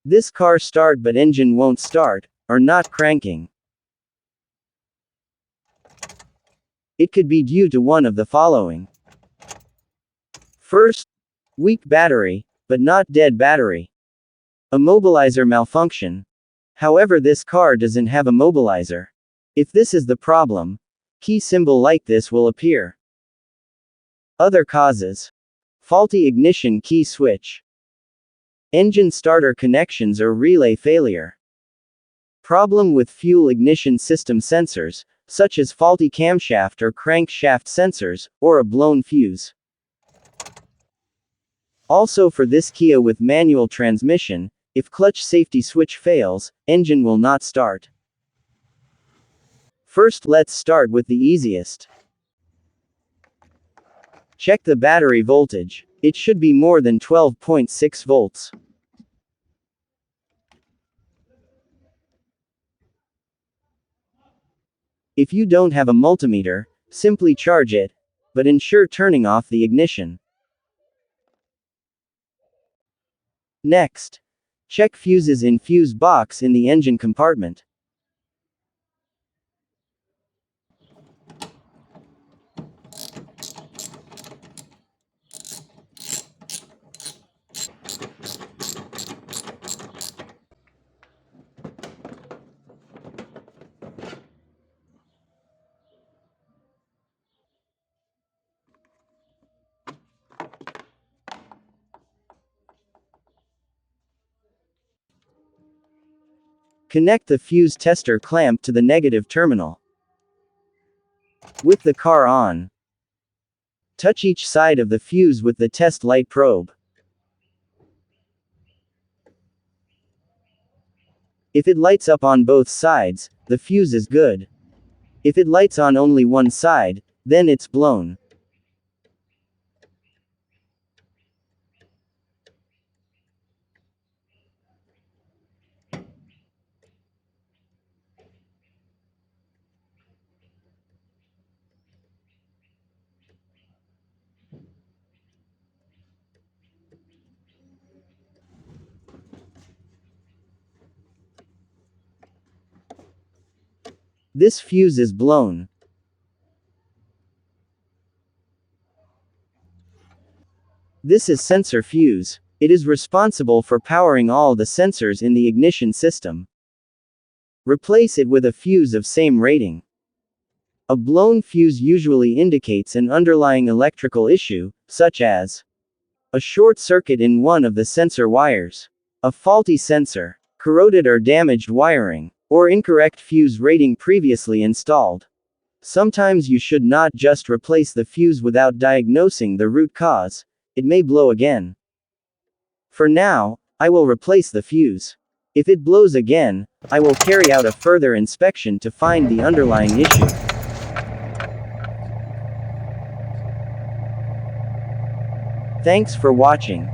This car start but engine won't start, or not cranking. It could be due to one of the following. First, weak battery, but not dead battery. Immobilizer malfunction. However, this car doesn't have a mobilizer. If this is the problem, key symbol like this will appear. Other causes. Faulty ignition key switch. Engine starter connections or relay failure. Problem with fuel ignition system sensors, such as faulty camshaft or crankshaft sensors, or a blown fuse. Also for this Kia with manual transmission, if clutch safety switch fails, engine will not start. First, let's start with the easiest. Check the battery voltage. It should be more than 12.6 volts. If you don't have a multimeter, simply charge it, but ensure turning off the ignition. Next, check fuses in fuse box in the engine compartment. Connect the fuse tester clamp to the negative terminal. With the car on, touch each side of the fuse with the test light probe. If it lights up on both sides, the fuse is good. If it lights on only one side, then it's blown. This fuse is blown. This is sensor fuse. It is responsible for powering all the sensors in the ignition system. Replace it with a fuse of same rating. A blown fuse usually indicates an underlying electrical issue, such as a short circuit in one of the sensor wires, a faulty sensor, corroded or damaged wiring, or incorrect fuse rating previously installed. Sometimes you should not just replace the fuse without diagnosing the root cause. It may blow again. For now, I will replace the fuse. If it blows again, I will carry out a further inspection to find the underlying issue. Thanks for watching.